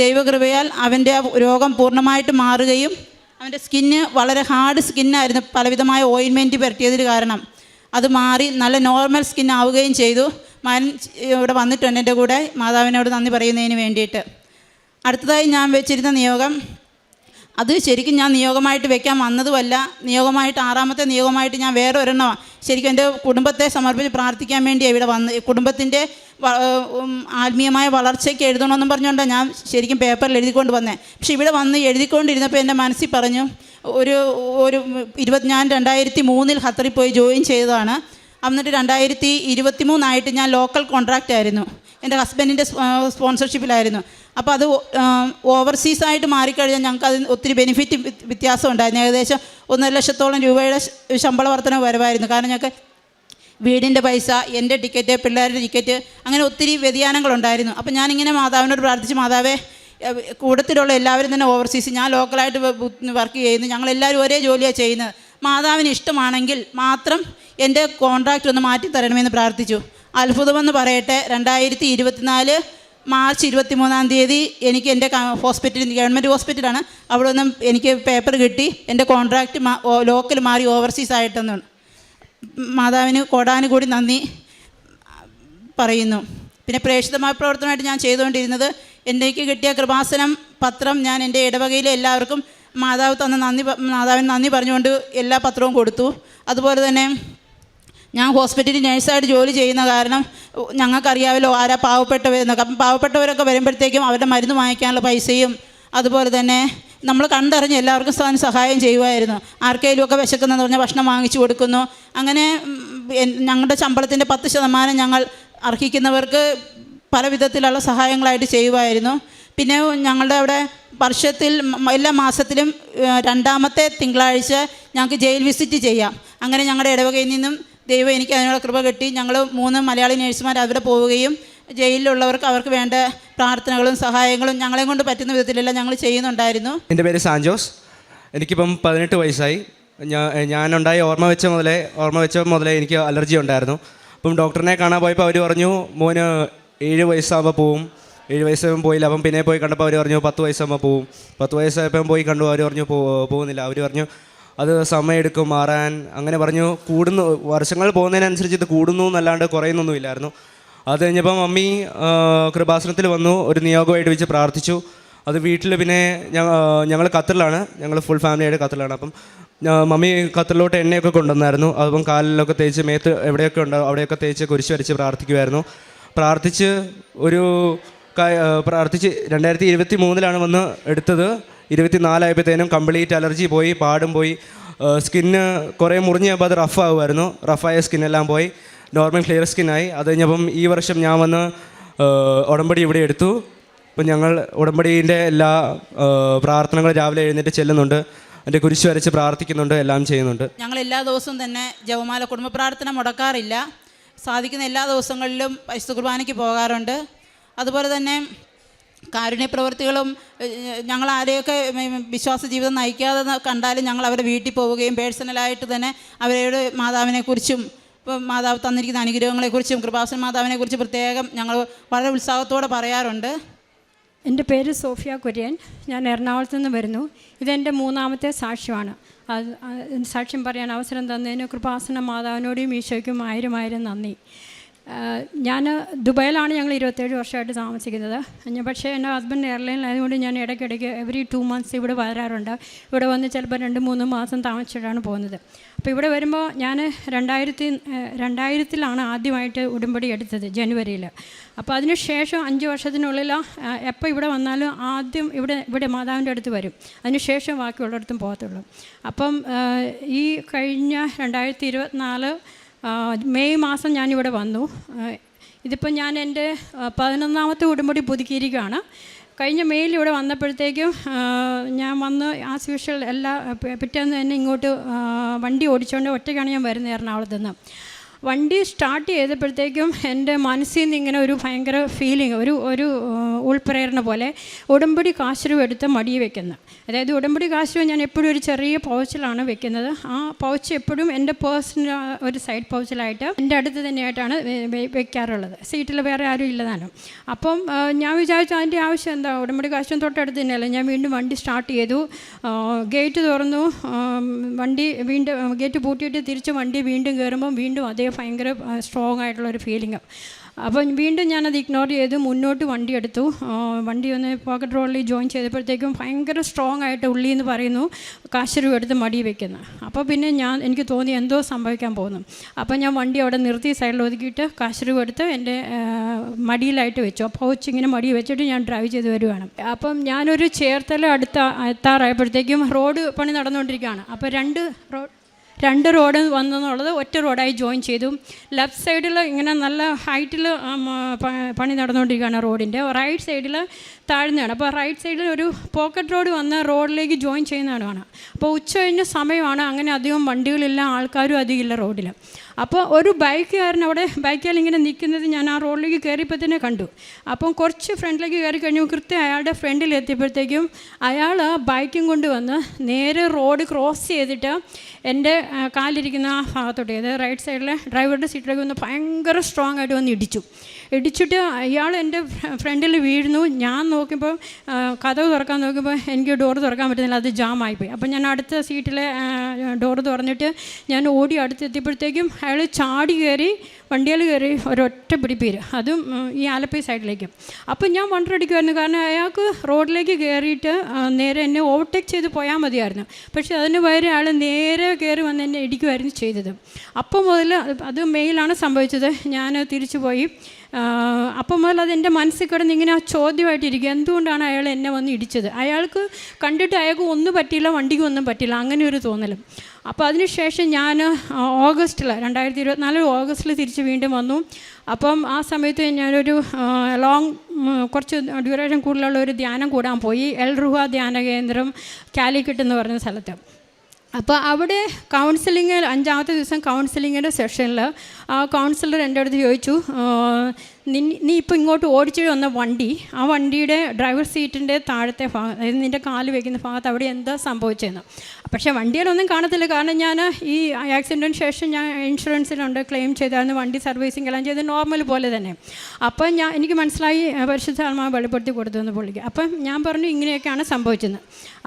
ദൈവകൃപയാൽ അവൻ്റെ രോഗം പൂർണ്ണമായിട്ട് മാറുകയും അവൻ്റെ സ്കിന്ന് വളരെ ഹാർഡ് സ്കിന്നായിരുന്നു, പലവിധമായ ഓയിൻമെൻറ്റ് പുരട്ടിയതിന് കാരണം അത് മാറി നല്ല നോർമൽ സ്കിൻ ആവുകയും ചെയ്തു. മകൻ ഇവിടെ വന്നിട്ടുണ്ട് എൻ്റെ കൂടെ, മാതാവിനോട് നന്ദി പറയുന്നതിന് വേണ്ടിയിട്ട്. അടുത്തതായി ഞാൻ വെച്ചിരുന്ന നിയോഗം, അത് ശരിക്കും ഞാൻ നിയോഗമായിട്ട് വെക്കാൻ വന്നതുമല്ല, നിയോഗമായിട്ട് 6ാമത്തെ നിയോഗമായിട്ട് ഞാൻ വേറെ ഒരെണ്ണമാണ്. ശരിക്കും എൻ്റെ കുടുംബത്തെ സമർപ്പിച്ച് പ്രാർത്ഥിക്കാൻ വേണ്ടിയാണ് ഇവിടെ വന്ന്, കുടുംബത്തിൻ്റെ ആത്മീയമായ വളർച്ചയ്ക്ക് എഴുതണമെന്നും പറഞ്ഞുകൊണ്ടാണ് ഞാൻ ശരിക്കും പേപ്പറിൽ എഴുതിക്കൊണ്ട് വന്നത്. പക്ഷെ ഇവിടെ വന്ന് എഴുതിക്കൊണ്ടിരുന്നപ്പോൾ എൻ്റെ മനസ്സിൽ പറഞ്ഞു, ഞാൻ 2003 ഖത്തറിൽ പോയി ജോയിൻ ചെയ്തതാണ്. എന്നിട്ട് 2023 ഞാൻ ലോക്കൽ കോൺട്രാക്റ്റ് ആയിരുന്നു, എൻ്റെ ഹസ്ബൻഡിൻ്റെ സ്പോൺസർഷിപ്പിലായിരുന്നു. അപ്പോൾ അത് ഓവർസീസായിട്ട് മാറിക്കഴിഞ്ഞാൽ ഞങ്ങൾക്ക് അതിന് ഒത്തിരി ബെനിഫിറ്റ് വ്യത്യാസം ഉണ്ടായിരുന്നു. ഏകദേശം 1.5 ലക്ഷത്തോളം രൂപയുടെ ശമ്പള വർധന വരവായിരുന്നു. കാരണം ഞങ്ങൾക്ക് വീടിൻ്റെ പൈസ, എൻ്റെ ടിക്കറ്റ്, പിള്ളേരുടെ ടിക്കറ്റ്, അങ്ങനെ ഒത്തിരി വ്യതിയാനങ്ങളുണ്ടായിരുന്നു. അപ്പം ഞാനിങ്ങനെ മാതാവിനോട് പ്രാർത്ഥിച്ച്, മാതാവേ കൂട്ടത്തിലുള്ള എല്ലാവരും തന്നെ ഓവർസീസ്, ഞാൻ ലോക്കലായിട്ട് വർക്ക് ചെയ്യുന്നു, ഞങ്ങളെല്ലാവരും ഒരേ ജോലിയാണ് ചെയ്യുന്നത്, മാതാവിന് ഇഷ്ടമാണെങ്കിൽ മാത്രം എൻ്റെ കോൺട്രാക്റ്റ് ഒന്ന് മാറ്റി തരണമെന്ന് പ്രാർത്ഥിച്ചു. അത്ഭുതമെന്ന് പറയട്ടെ, 2024 മാർച്ച് 23 എനിക്ക് എൻ്റെ ഹോസ്പിറ്റലിൽ, ഗവൺമെൻറ് ഹോസ്പിറ്റലാണ്, അവിടെ നിന്നും എനിക്ക് പേപ്പർ കിട്ടി, എൻ്റെ കോൺട്രാക്റ്റ് ലോക്കൽ മാറി ഓവർസീസ് ആയിട്ടെന്നാണ്. മാതാവിന് കോടാനുകൂടി നന്ദി പറയുന്നു. പിന്നെ പ്രേക്ഷിതമായ പ്രവർത്തനമായിട്ട് ഞാൻ ചെയ്തുകൊണ്ടിരുന്നത്, എനിക്ക് കിട്ടിയ കൃപാസനം പത്രം ഞാൻ എൻ്റെ ഇടവകയിലെ എല്ലാവർക്കും മാതാവിന് നന്ദി പറഞ്ഞുകൊണ്ട് എല്ലാ പത്രവും കൊടുത്തു. അതുപോലെ തന്നെ ഞാൻ ഹോസ്പിറ്റലിൽ നഴ്സായിട്ട് ജോലി ചെയ്യുന്ന കാരണം ഞങ്ങൾക്കറിയാമല്ലോ ആരാ പാവപ്പെട്ടവരെന്നൊക്കെ. അപ്പം പാവപ്പെട്ടവരൊക്കെ വരുമ്പോഴത്തേക്കും അവരുടെ മരുന്ന് വാങ്ങിക്കാനുള്ള പൈസയും അതുപോലെ തന്നെ നമ്മൾ കണ്ടറിഞ്ഞ് എല്ലാവർക്കും സഹായം ചെയ്യുമായിരുന്നു. ആർക്കെങ്കിലുമൊക്കെ വിശക്കുന്നതെന്ന് പറഞ്ഞാൽ ഭക്ഷണം വാങ്ങിച്ചു കൊടുക്കുന്നു. അങ്ങനെ ഞങ്ങളുടെ ശമ്പളത്തിൻ്റെ 10% ഞങ്ങൾ അർഹിക്കുന്നവർക്ക് പല വിധത്തിലുള്ള സഹായങ്ങളായിട്ട് ചെയ്യുമായിരുന്നു. പിന്നെ ഞങ്ങളുടെ അവിടെ വർഷത്തിൽ എല്ലാ മാസത്തിലും 2ാമത്തെ തിങ്കളാഴ്ച ഞങ്ങൾക്ക് ജയിൽ വിസിറ്റ് ചെയ്യാം. അങ്ങനെ ഞങ്ങളുടെ ഇടവകയിൽ നിന്നും ദൈവം എനിക്ക് അതിനുള്ള കൃപ കിട്ടി. ഞങ്ങൾ 3 മലയാളി നേഴ്സുമാർ അവിടെ പോവുകയും ജയിലിലുള്ളവർക്ക് അവർക്ക് വേണ്ട പ്രാർത്ഥനകളും സഹായങ്ങളും ഞങ്ങളെ കൊണ്ട് പറ്റുന്ന വിധത്തിലെല്ലാം ഞങ്ങൾ ചെയ്യുന്നുണ്ടായിരുന്നു. എൻ്റെ പേര് സാൻജോസ്. എനിക്കിപ്പം 18 വയസ്സായി. ഞാനുണ്ടായി ഓർമ്മ വെച്ച മുതലേ എനിക്ക് അലർജി ഉണ്ടായിരുന്നു. അപ്പം ഡോക്ടറിനെ കാണാൻ പോയപ്പോൾ അവർ പറഞ്ഞു, മോന് 7 വയസ്സാകുമ്പോൾ പോവും. 7 വയസ്സാകുമ്പോൾ പോയില്ല. അപ്പം പിന്നെ പോയി കണ്ടപ്പോൾ അവർ പറഞ്ഞു 10 വയസ്സാകുമ്പോൾ പോവും. 10 വയസ്സായപ്പം പോയി കണ്ടു, അവർ പറഞ്ഞു പോകുന്നില്ല. അവർ പറഞ്ഞു അത് സമയമെടുക്കും മാറാൻ. അങ്ങനെ പറഞ്ഞു. വർഷങ്ങൾ പോകുന്നതിനനുസരിച്ച് ഇത് കൂടുന്നു എന്നല്ലാണ്ട് കുറയുന്നൊന്നുമില്ലായിരുന്നു. അത് കഴിഞ്ഞപ്പം മമ്മി കൃപാസനത്തിൽ വന്നു, ഒരു നിയോഗമായിട്ട് വെച്ച് പ്രാർത്ഥിച്ചു. അത് വീട്ടിൽ പിന്നെ ഞങ്ങൾ ഖത്തറിലാണ്, ഞങ്ങൾ ഫുൾ ഫാമിലിയായിട്ട് ഖത്തറിലാണ്. അപ്പം മമ്മി ഖത്തറിലോട്ട് എണ്ണയൊക്കെ കൊണ്ടുവന്നായിരുന്നു. അപ്പം കാലിലൊക്കെ തേച്ച് മേത്ത് എവിടെയൊക്കെ ഉണ്ടോ അവിടെയൊക്കെ തേച്ച് കുരിശ് വരച്ച് പ്രാർത്ഥിക്കുമായിരുന്നു. പ്രാർത്ഥിച്ച് 2023 വന്ന് എടുത്തത്. 24 ആയപ്പോഴത്തേനും കംപ്ലീറ്റ് അലർജി പോയി, പാടും പോയി, സ്കിന്ന് കുറേ മുറിഞ്ഞപ്പോൾ അത് റഫാകുമായിരുന്നു. റഫായ സ്കിന്നെല്ലാം പോയി, നോർമൽ ക്ലിയർ സ്കിന്നായി. അത് കഴിഞ്ഞപ്പം ഈ വർഷം ഞാൻ വന്ന് ഉടമ്പടി ഇവിടെ എടുത്തു. അപ്പം ഞങ്ങൾ ഉടമ്പടീൻ്റെ എല്ലാ പ്രാർത്ഥനകളും രാവിലെ എഴുന്നേറ്റ് ചെല്ലുന്നുണ്ട്, എൻ്റെ കുരിശ് വരച്ച് പ്രാർത്ഥിക്കുന്നുണ്ട്, എല്ലാം ചെയ്യുന്നുണ്ട്. ഞങ്ങൾ എല്ലാ ദിവസവും തന്നെ ജപമാല കുടുംബ പ്രാർത്ഥന മുടക്കാറില്ല. സാധിക്കുന്ന എല്ലാ ദിവസങ്ങളിലും പരിശുദ്ധ കുർബാനയ്ക്ക് പോകാറുണ്ട്. അതുപോലെ തന്നെ കാരുണ്യ പ്രവൃത്തികളും ഞങ്ങൾ ആരെയൊക്കെ വിശ്വാസ ജീവിതം നയിക്കാതെ കണ്ടാലും ഞങ്ങൾ അവരുടെ വീട്ടിൽ പോവുകയും പേഴ്സണലായിട്ട് തന്നെ അവരോട് മാതാവിനെക്കുറിച്ചും ഇപ്പം മാതാവ് തന്നിരിക്കുന്ന അനുഗ്രഹങ്ങളെക്കുറിച്ചും കൃപാസന മാതാവിനെക്കുറിച്ച് പ്രത്യേകം ഞങ്ങൾ വളരെ ഉത്സാഹത്തോടെ പറയാറുണ്ട്. എൻ്റെ പേര് സോഫിയ കുര്യൻ. ഞാൻ എറണാകുളത്ത് നിന്ന് വരുന്നു. ഇതെൻ്റെ 3ാമത്തെ സാക്ഷ്യമാണ്. സാക്ഷ്യം പറയാൻ അവസരം തന്നതിന് കൃപാസന മാതാവിനോടും ഈശോയ്ക്കും 1000 നന്ദി. ഞാൻ ദുബായിലാണ് ഞങ്ങൾ 27 വർഷമായിട്ട് താമസിക്കുന്നത്. പക്ഷേ എൻ്റെ ഹസ്ബൻഡ് എയർലൈനിലായതുകൊണ്ട് ഞാൻ ഇടയ്ക്കിടയ്ക്ക് എവറി 2 months ഇവിടെ വരാറുണ്ട്. ഇവിടെ വന്ന് ചിലപ്പോൾ 2-3 മാസം താമസിച്ചിട്ടാണ് പോകുന്നത്. അപ്പോൾ ഇവിടെ വരുമ്പോൾ ഞാൻ 2000-ലാണ് ആദ്യമായിട്ട് ഉടമ്പടി എടുത്തത്, ജനുവരിയിൽ. അപ്പോൾ അതിന് ശേഷം 5 വർഷത്തിനുള്ളിൽ എപ്പോൾ ഇവിടെ വന്നാലും ആദ്യം ഇവിടെ മാതാവിൻ്റെ അടുത്ത് വരും, അതിന് ശേഷം ബാക്കിയുള്ളിടത്തും പോകത്തുള്ളൂ. അപ്പം ഈ കഴിഞ്ഞ 2024 മെയ് മാസം ഞാനിവിടെ വന്നു. ഇതിപ്പോൾ ഞാൻ എൻ്റെ 11ാമത്തെ ഉടമ്പടി പുതുക്കിയിരിക്കുകയാണ്. കഴിഞ്ഞ മെയിൽ ഇവിടെ വന്നപ്പോഴത്തേക്കും ഞാൻ വന്ന് ആസ് യൂഷ്വൽ പിറ്റേന്ന് തന്നെ ഇങ്ങോട്ട് വണ്ടി ഓടിച്ചുകൊണ്ട് ഒറ്റയ്ക്കാണ് ഞാൻ വരുന്നത് എറണാകുളത്ത് നിന്ന്. വണ്ടി സ്റ്റാർട്ട് ചെയ്തപ്പോഴത്തേക്കും എൻ്റെ മനസ്സിൽ നിന്ന് ഇങ്ങനെ ഒരു ഭയങ്കര ഫീലിംഗ്, ഒരു ഉൾപ്രേരണ പോലെ ഉടമ്പടി കാശുരൂപ എടുത്ത് മടി വെക്കുന്നത്. അതായത് ഉടമ്പടി കാശുരൂപ ഞാൻ എപ്പോഴും ഒരു ചെറിയ പൗച്ചിലാണ് വെക്കുന്നത്. ആ പൗച്ച് എപ്പോഴും എൻ്റെ പേഴ്സണൽ ഒരു സൈഡ് പൗച്ചിലായിട്ട് എൻ്റെ അടുത്ത് തന്നെയായിട്ടാണ് വെക്കാറുള്ളത്. സീറ്റിൽ വേറെ ആരും ഇല്ലതാനും. അപ്പം ഞാൻ വിചാരിച്ചു അതിൻ്റെ ആവശ്യം എന്താ, ഉടമ്പടി കാശും തൊട്ടടുത്ത് തന്നെയല്ല. ഞാൻ വീണ്ടും വണ്ടി സ്റ്റാർട്ട് ചെയ്തു, ഗേറ്റ് തുറന്നു, വണ്ടി വീണ്ടും ഗേറ്റ് പൂട്ടിയിട്ട് തിരിച്ച് വണ്ടി വീണ്ടും കയറുമ്പം വീണ്ടും അതേ ഭയങ്കര സ്ട്രോങ് ആയിട്ടുള്ളൊരു ഫീലിംഗ്. അപ്പം വീണ്ടും ഞാനത് ഇഗ്നോർ ചെയ്ത് മുന്നോട്ട് വണ്ടി എടുത്തു. വണ്ടി ഒന്ന് പോക്കറ്റ് റോഡിൽ ജോയിൻ ചെയ്തപ്പോഴത്തേക്കും ഭയങ്കര സ്ട്രോങ് ആയിട്ട് ഉള്ളി എന്ന് പറയുന്നു കാശുരൂപ എടുത്ത് മടി വയ്ക്കുന്നു. അപ്പോൾ പിന്നെ എനിക്ക് തോന്നി എന്തോ സംഭവിക്കാൻ പോകുന്നു. അപ്പം ഞാൻ വണ്ടി അവിടെ നിർത്തി സൈഡിൽ ഒതുക്കിയിട്ട് കാശുരൂപ എടുത്ത് എൻ്റെ മടിയിലായിട്ട് വെച്ചു. അപ്പോൾ ഇങ്ങനെ മടി വെച്ചിട്ട് ഞാൻ ഡ്രൈവ് ചെയ്ത് വരുവാണ്. അപ്പം ഞാനൊരു ചേർത്തല എത്താറായപ്പോഴത്തേക്കും റോഡ് പണി നടന്നുകൊണ്ടിരിക്കുകയാണ്. അപ്പോൾ രണ്ട് റോഡ് വന്നെന്നുള്ളത് ഒറ്റ റോഡായി ജോയിൻ ചെയ്തു. ലെഫ്റ്റ് സൈഡിൽ ഇങ്ങനെ നല്ല ഹൈറ്റിൽ പണി നടന്നുകൊണ്ടിരിക്കുകയാണ് റോഡിൻ്റെ. റൈറ്റ് സൈഡിൽ താഴ്ന്നതാണ്. അപ്പോൾ റൈറ്റ് സൈഡിൽ ഒരു പോക്കറ്റ് റോഡ് വന്ന് റോഡിലേക്ക് ജോയിൻ ചെയ്യുന്നതാണ് കാണാം. അപ്പോൾ ഉച്ച കഴിഞ്ഞ സമയമാണ്, അങ്ങനെ അധികം വണ്ടികളില്ല, ആൾക്കാരും അധികം ഇല്ല റോഡിൽ. അപ്പോൾ ഒരു ബൈക്കുകാരൻ അവിടെ ബൈക്കിൽ ഇങ്ങനെ നിൽക്കുന്നത് ഞാൻ ആ റോഡിലേക്ക് കയറിയപ്പോൾ തന്നെ കണ്ടു. അപ്പം കുറച്ച് ഫ്രണ്ടിലേക്ക് കയറി കഴിഞ്ഞു, കൃത്യം അയാളുടെ ഫ്രണ്ടിൽ എത്തിയപ്പോഴത്തേക്കും അയാൾ ബൈക്കും കൊണ്ട് വന്ന് നേരെ റോഡ് ക്രോസ് ചെയ്തിട്ട് എൻ്റെ കാലിരിക്കുന്ന ആ ഭാഗത്തോട്ട്, അതായത് റൈറ്റ് സൈഡിലെ ഡ്രൈവറുടെ സീറ്റിലേക്ക് വന്ന് ഭയങ്കര സ്ട്രോങ് ആയിട്ട് വന്ന് ഇടിച്ചിട്ട് ഇയാൾ എൻ്റെ ഫ്രണ്ടിൽ വീഴുന്നു. ഞാൻ നോക്കിയപ്പോൾ കതവ് തുറക്കാൻ നോക്കിയപ്പോൾ എനിക്ക് ഡോറ് തുറക്കാൻ പറ്റുന്നില്ല, അത് ജാമായിപ്പോയി. അപ്പോൾ ഞാൻ അടുത്ത സീറ്റിലെ ഡോറ് തുറന്നിട്ട് ഞാൻ ഓടി അടുത്തെത്തിയപ്പോഴത്തേക്കും അയാൾ ചാടി കയറി വണ്ടിയിൽ കയറി ഒരൊറ്റ പിടിപ്പീര്, അതും ഈ ആലപ്പി സൈഡിലേക്ക്. അപ്പം ഞാൻ വണ്ടടിക്കുമായിരുന്നു, കാരണം അയാൾക്ക് റോഡിലേക്ക് കയറിയിട്ട് നേരെ എന്നെ ഓവർടേക്ക് ചെയ്ത് പോയാൽ മതിയായിരുന്നു. പക്ഷേ അതിന് പകരം അയാൾ നേരെ കയറി വന്ന് എന്നെ ഇടിക്കുമായിരുന്നു ചെയ്തത്. അപ്പം മുതൽ അത് മെയിലാണ് സംഭവിച്ചത്. ഞാൻ തിരിച്ചു പോയി. അപ്പം മുതൽ അതെൻ്റെ മനസ്സിൽ കിടന്ന് ഇങ്ങനെ ചോദ്യമായിട്ടിരിക്കുക, എന്തുകൊണ്ടാണ് അയാൾ എന്നെ വന്ന് ഇടിച്ചത്? അയാൾക്ക് കണ്ടിട്ട് അയാൾക്ക് ഒന്നും പറ്റിയില്ല, വണ്ടിക്ക് ഒന്നും പറ്റില്ല, അങ്ങനെ ഒരു തോന്നലും. അപ്പോൾ അതിനുശേഷം ഞാൻ ഓഗസ്റ്റിൽ 2024 ഓഗസ്റ്റിൽ തിരിച്ച് വീണ്ടും വന്നു. അപ്പം ആ സമയത്ത് ഞാനൊരു കുറച്ച് ഡ്യൂറേഷൻ കൂടുതലുള്ള ഒരു ധ്യാനം കൂടാൻ പോയി, എൽ റുഹ ധ്യാന കേന്ദ്രം കാലിക്കറ്റ് എന്ന് പറഞ്ഞ സ്ഥലത്ത്. അപ്പോൾ അവിടെ കൗൺസിലിങ് 5ാമത്തെ ദിവസം കൗൺസിലിങ്ങിൻ്റെ സെഷനിൽ ആ കൗൺസിലർ എൻ്റെ അടുത്ത് ചോദിച്ചു, നീ ഇപ്പോൾ ഇങ്ങോട്ട് ഓടിച്ചു വന്ന വണ്ടി, ആ വണ്ടിയുടെ ഡ്രൈവർ സീറ്റിൻ്റെ താഴത്തെ ഭാഗം, അതായത് നിൻ്റെ കാല് വയ്ക്കുന്ന ഭാഗത്ത് അവിടെ എന്താ സംഭവിച്ചതെന്ന്. പക്ഷേ വണ്ടിയിലൊന്നും കാണത്തില്ല, കാരണം ഞാൻ ഈ ആക്സിഡൻറ്റിന് ശേഷം ഞാൻ ഇൻഷുറൻസിലുണ്ട്, ക്ലെയിം ചെയ്തായിരുന്നു, വണ്ടി സർവീസിങ് എല്ലാം ചെയ്ത് നോർമൽ പോലെ തന്നെ. അപ്പം എനിക്ക് മനസ്സിലായി പരിശുദ്ധ ആത്മാവ് വെളിപ്പെടുത്തി കൊടുത്തെന്ന് പുള്ളിക്ക്. അപ്പം ഞാൻ പറഞ്ഞു ഇങ്ങനെയൊക്കെയാണ് സംഭവിച്ചത്.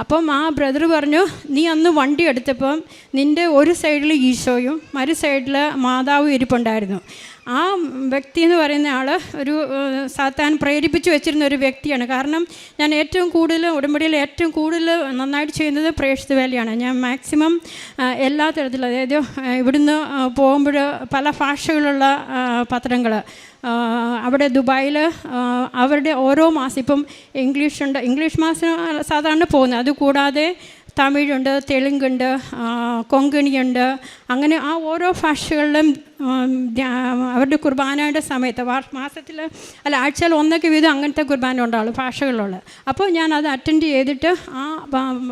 അപ്പം ആ ബ്രദർ പറഞ്ഞു, നീ അന്ന് വണ്ടി എടുത്തപ്പം നിൻ്റെ ഒരു സൈഡിൽ ഈശോയും മറു സൈഡിൽ മാതാവും ഇരിപ്പുണ്ടായിരുന്നു. ആ വ്യക്തി എന്ന് പറയുന്ന ആൾ ഒരു സാത്താൻ പ്രേരിപ്പിച്ച് വെച്ചിരുന്ന ഒരു വ്യക്തിയാണ്. കാരണം ഞാൻ ഏറ്റവും കൂടുതൽ ഉടമ്പടിയിൽ ഏറ്റവും കൂടുതൽ നന്നായിട്ട് ചെയ്യുന്നത് പ്രേക്ഷിത വേലയാണ്. ഞാൻ മാക്സിമം എല്ലാ തരത്തിലും, അതായത് ഇവിടുന്ന് പോകുമ്പോൾ പല ഭാഷകളുള്ള പത്രങ്ങൾ, അവിടെ ദുബായിൽ അവരുടെ ഓരോ മാസം, ഇപ്പം ഇംഗ്ലീഷ് മാസം സാധാരണ പോകുന്നത്, അതുകൂടാതെ തമിഴുണ്ട്, തെലുങ്കുണ്ട്, കൊങ്കണിയുണ്ട്, അങ്ങനെ ആ ഓരോ ഭാഷകളിലും അവരുടെ കുർബാനയുടെ സമയത്ത് മാസത്തിൽ ആഴ്ചയിൽ ഒന്നൊക്കെ വീതം അങ്ങനത്തെ കുർബാന ഉണ്ടാവുള്ളൂ ഭാഷകളിലുള്ള. അപ്പോൾ ഞാൻ അത് അറ്റൻഡ് ചെയ്തിട്ട് ആ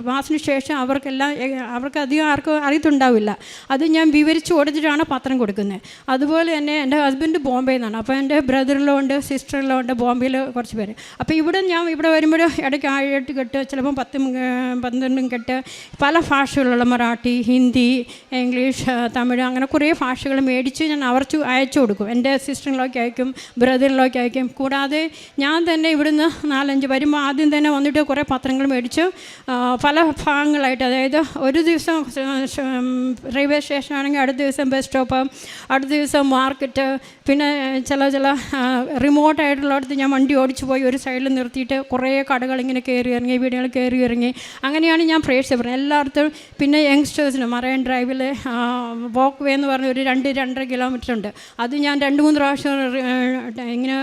മാസത്തിന് ശേഷം അവർക്ക് അധികം ആർക്കും അറിയത്തുണ്ടാവില്ല, അത് ഞാൻ വിവരിച്ച് കൊടുത്തിട്ടാണ് പത്രം കൊടുക്കുന്നത്. അതുപോലെ തന്നെ എൻ്റെ ഹസ്ബൻഡ് ബോംബെയിൽ നിന്നാണ്. അപ്പോൾ എൻ്റെ ബ്രദറിലോ ഉണ്ട്, സിസ്റ്ററിലോ ഉണ്ട് ബോംബെയിൽ കുറച്ച് പേര്. അപ്പോൾ ഞാൻ ഇവിടെ വരുമ്പോൾ ഇടയ്ക്ക് 7-8 കെട്ട്, ചിലപ്പം 10-12 കെട്ട് പല ഭാഷകളുള്ള മറാഠി, ഹിന്ദി, ഇംഗ്ലീഷ്, തമിഴ്, അങ്ങനെ കുറേ ഭാഷകൾ മേടിച്ച് ഞാൻ അവർക്ക് അയച്ചു കൊടുക്കും. എൻ്റെ സിസ്റ്ററിലേക്ക് അയക്കും, ബ്രദറിലേക്ക് അയക്കും. കൂടാതെ ഞാൻ തന്നെ ഇവിടുന്ന് 4-5 വരുമ്പോൾ ആദ്യം തന്നെ വന്നിട്ട് കുറേ പത്രങ്ങൾ മേടിച്ച് പല ഭാഗങ്ങളായിട്ട്, അതായത് ഒരു ദിവസം റെയിൽവേ സ്റ്റേഷൻ ആണെങ്കിൽ അടുത്ത ദിവസം ബസ് സ്റ്റോപ്പ്, അടുത്ത ദിവസം മാർക്കറ്റ്, പിന്നെ ചില റിമോട്ടായിട്ടുള്ളടത്ത് ഞാൻ വണ്ടി ഓടിച്ചു പോയി ഒരു സൈഡിൽ നിർത്തിയിട്ട് കുറേ കടകൾ ഇങ്ങനെ കയറി ഇറങ്ങി, വീടുകൾ കയറി ഇറങ്ങി, അങ്ങനെയാണ് ഞാൻ പ്രേക്ഷിച്ചത് എല്ലായിടത്തും. പിന്നെ യങ്സ്റ്റേഴ്സിന് മറൈൻ ഡ്രൈവിൽ വോക്ക് വേ എന്ന് പറഞ്ഞ ഒരു 2-2.5 കിലോമീറ്റർ ഉണ്ട്. അത് ഞാൻ 2-3 പ്രാവശ്യം ഇങ്ങനെ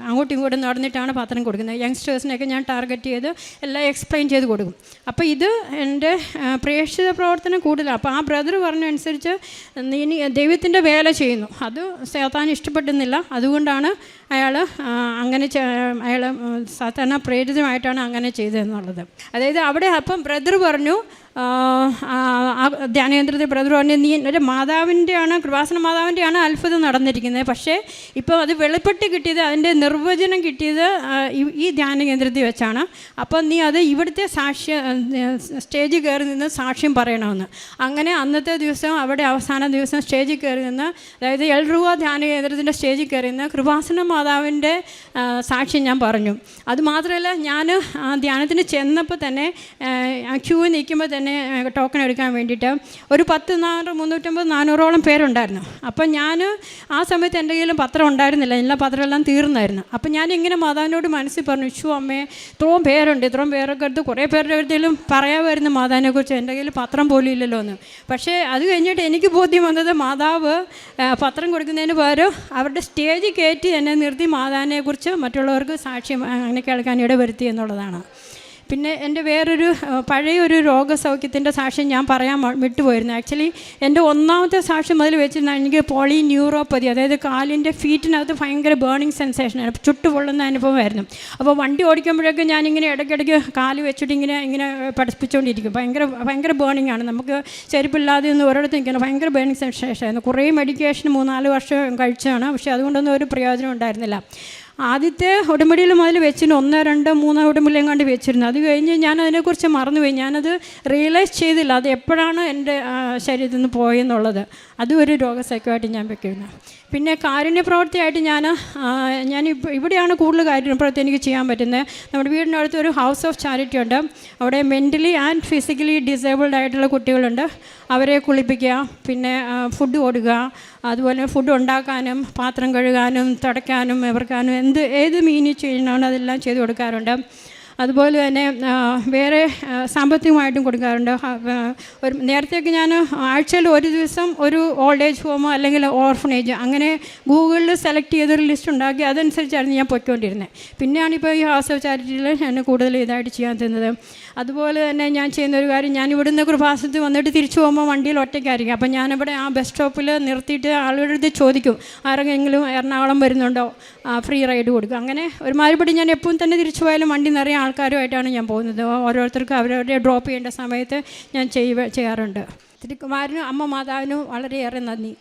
അങ്ങോട്ടും ഇങ്ങോട്ടും നടന്നിട്ടാണ് പത്രം കൊടുക്കുന്നത്. യങ്സ്റ്റേഴ്സിനെയൊക്കെ ഞാൻ ടാർഗറ്റ് ചെയ്ത് എല്ലാം എക്സ്പ്ലെയിൻ ചെയ്ത് കൊടുക്കും. അപ്പോൾ ഇത് എൻ്റെ പ്രേക്ഷിത പ്രവർത്തനം കൂടുതലാണ്. അപ്പോൾ ആ ബ്രദർ പറഞ്ഞനുസരിച്ച് നീ ദൈവത്തിൻ്റെ വേല ചെയ്യുന്നു, അത് സാത്താൻ ഇഷ്ടപ്പെടുന്നില്ല, അതുകൊണ്ടാണ് അയാൾ സാധാരണ പ്രേരിതമായിട്ടാണ് അങ്ങനെ ചെയ്തതെന്നുള്ളത്. അതായത് അവിടെ അപ്പം ബ്രദർ പറഞ്ഞു, ധ്യാനകേന്ദ്രത്തിൽ ബ്രദർ പറഞ്ഞു, നീ ഒരു മാതാവിൻ്റെയാണ്, കൃപാസന മാതാവിൻ്റെയാണ് അത്ഭുതം നടന്നിരിക്കുന്നത്. പക്ഷേ ഇപ്പോൾ അത് വെളിപ്പെട്ട് കിട്ടിയത്, അതിൻ്റെ നിർവചനം കിട്ടിയത് ഈ ധ്യാനകേന്ദ്രത്തിൽ വെച്ചാണ്. അപ്പോൾ നീ അത് ഇവിടുത്തെ സ്റ്റേജിൽ കയറി നിന്ന് സാക്ഷ്യം പറയണമെന്ന്. അങ്ങനെ അന്നത്തെ ദിവസം അവിടെ അവസാന ദിവസം സ്റ്റേജിൽ കയറി നിന്ന്, അതായത് എൽ റുഹ ധ്യാനകേന്ദ്രത്തിൻ്റെ സ്റ്റേജിൽ കയറി നിന്ന് കൃപാസന മാതാവിൻ്റെ സാക്ഷ്യം ഞാൻ പറഞ്ഞു. അതുമാത്രമല്ല, ഞാൻ ധ്യാനത്തിന് ചെന്നപ്പോൾ തന്നെ ക്യൂ നിൽക്കുമ്പോൾ തന്നെ ടോക്കൺ എടുക്കാൻ വേണ്ടിയിട്ട് ഒരു 350-400ഓളം പേരുണ്ടായിരുന്നു. അപ്പം ഞാൻ ആ സമയത്ത് എൻ്റെ കയ്യിലും പത്രം ഉണ്ടായിരുന്നില്ല, എല്ലാ പത്രമെല്ലാം തീർന്നായിരുന്നു. അപ്പം ഞാൻ ഇങ്ങനെ മാതാവിനോട് മനസ്സിൽ പറഞ്ഞു, അമ്മേ ഇത്രയും പേരൊക്കെ എടുത്ത് കുറേ പേരുടെ അടുത്തേലും പറയാമായിരുന്നു മാതാവിനെക്കുറിച്ച്, എൻ്റെ കയ്യിൽ പത്രം പോലും ഇല്ലല്ലോ എന്ന്. പക്ഷേ അത് കഴിഞ്ഞിട്ട് എനിക്ക് ബോധ്യം വന്നത്, മാതാവ് പത്രം കൊടുക്കുന്നതിന് പകരം അവരുടെ സ്റ്റേജിൽ കയറ്റി എന്നെ നിർത്തി മാതാവിനെക്കുറിച്ച് മറ്റുള്ളവർക്ക് സാക്ഷ്യം അങ്ങനെ കേൾക്കാൻ ഇടവരുത്തി എന്നുള്ളതാണ്. പിന്നെ എൻ്റെ വേറൊരു പഴയൊരു രോഗസൗഖ്യത്തിൻ്റെ സാക്ഷ്യം ഞാൻ പറയാൻ വിട്ടുപോയിരുന്നു. ആക്ച്വലി എൻ്റെ ഒന്നാമത്തെ സാക്ഷ്യം മുതൽ വെച്ചിരുന്ന എനിക്ക് പോളി ന്യൂറോപ്പതി, അതായത് കാലിൻ്റെ ഫീറ്റിനകത്ത് ഭയങ്കര ബേണിങ് സെൻസേഷനാണ്, ചുട്ടുപൊള്ളുന്ന അനുഭവമായിരുന്നു. അപ്പോൾ വണ്ടി ഓടിക്കുമ്പോഴൊക്കെ ഞാനിങ്ങനെ ഇടയ്ക്കിടയ്ക്ക് കാല് വെച്ചിട്ട് ഇങ്ങനെ പഠിപ്പിച്ചുകൊണ്ടിരിക്കും. ഭയങ്കര ബേണിംഗ് ആണ്. നമുക്ക് ചെരുപ്പില്ലാതെ ഒന്നും ഒരിടത്ത് നിൽക്കണം. ഭയങ്കര ബേണിംഗ് സെൻസേഷനായിരുന്നു. കുറേ മെഡിക്കേഷൻ 3-4 വർഷം കഴിച്ചാണ്. പക്ഷേ അതുകൊണ്ടൊന്നും ഒരു പ്രയോജനം ഉണ്ടായിരുന്നില്ല. ആദ്യത്തെ ഉടമ്പടിയിൽ മുതൽ വെച്ചിന് 1, 2, 3 ഉടമ്പടിയും കണ്ട് വെച്ചിരുന്നു. അത് കഴിഞ്ഞ് ഞാൻ അതിനെക്കുറിച്ച് മറന്നുപോയി. ഞാനത് റിയലൈസ് ചെയ്തില്ല അത് എപ്പോഴാണ് എൻ്റെ ശരീരത്തിൽ നിന്ന് പോയെന്നുള്ളത്. അതും ഒരു രോഗസൈക്യമായിട്ട് ഞാൻ വെക്കുന്നു. പിന്നെ കാരുണ്യ പ്രവൃത്തിയായിട്ട് ഞാനിപ്പോൾ ഇവിടെയാണ് കൂടുതൽ കാരുണ്യപ്രവൃത്തി എനിക്ക് ചെയ്യാൻ പറ്റുന്നത്. നമ്മുടെ വീടിനടുത്ത് ഒരു ഹൗസ് ഓഫ് ചാരിറ്റി ഉണ്ട്. അവിടെ മെൻ്റലി ആൻഡ് ഫിസിക്കലി ഡിസേബിൾഡ് ആയിട്ടുള്ള കുട്ടികളുണ്ട്. അവരെ കുളിപ്പിക്കുക, പിന്നെ ഫുഡ് കൊടുക്കുക, അതുപോലെ ഫുഡ് ഉണ്ടാക്കാനും പാത്രം കഴുകാനും തുടയ്ക്കാനും ഇവർക്കാനും ഏത് മീനിൽ ചെയ്യണമെന്ന് അതെല്ലാം ചെയ്ത് കൊടുക്കാറുണ്ട്. അതുപോലെ തന്നെ വേറെ സാമ്പത്തികമായിട്ടും കൊടുക്കാറുണ്ട്. നേരത്തെയൊക്കെ ഞാൻ ആഴ്ചയിൽ ഒരു ദിവസം ഒരു ഓൾഡ് ഏജ് ഹോമോ അല്ലെങ്കിൽ ഓർഫനേജ് അങ്ങനെ ഗൂഗിളിൽ സെലക്ട് ചെയ്തൊരു ലിസ്റ്റ് ഉണ്ടാക്കി അതനുസരിച്ചായിരുന്നു ഞാൻ പൊയ്ക്കൊണ്ടിരുന്നത്. പിന്നെയാണിപ്പോൾ ഈ ഹൗസ് ഓഫ് ചാരിറ്റിയിൽ ഞാൻ കൂടുതൽ ഇതായിട്ട് ചെയ്യാൻ തന്നത്. അതുപോലെ തന്നെ ഞാൻ ചെയ്യുന്നൊരു കാര്യം, ഞാൻ ഇവിടുന്ന് കൃപാസനത്തിൽ വന്നിട്ട് തിരിച്ചു പോകുമ്പോൾ വണ്ടിയിൽ ഒറ്റയ്ക്കായിരിക്കും. അപ്പം ഞാനിവിടെ ആ ബസ് സ്റ്റോപ്പിൽ നിർത്തിയിട്ട് ആളുകളുടെ അടുത്ത് ചോദിക്കും ആരെങ്കിലും എറണാകുളം വരുന്നുണ്ടോ, ഫ്രീ റൈഡ് കൊടുക്കും. അങ്ങനെ ഒരുമാതിരിപ്പെട്ട് ഞാൻ എപ്പോഴും തന്നെ തിരിച്ചു പോയാലും വണ്ടി നിറയെ ആൾക്കാരുമായിട്ടാണ് ഞാൻ പോകുന്നത്. ഓരോരുത്തർക്കും അവരവരെ ഡ്രോപ്പ് ചെയ്യേണ്ട സമയത്ത് ഞാൻ ചെയ്യാറുണ്ട്. തിരുക്കുമാരനും അമ്മ മാതാവിനും വളരെയേറെ നന്ദി.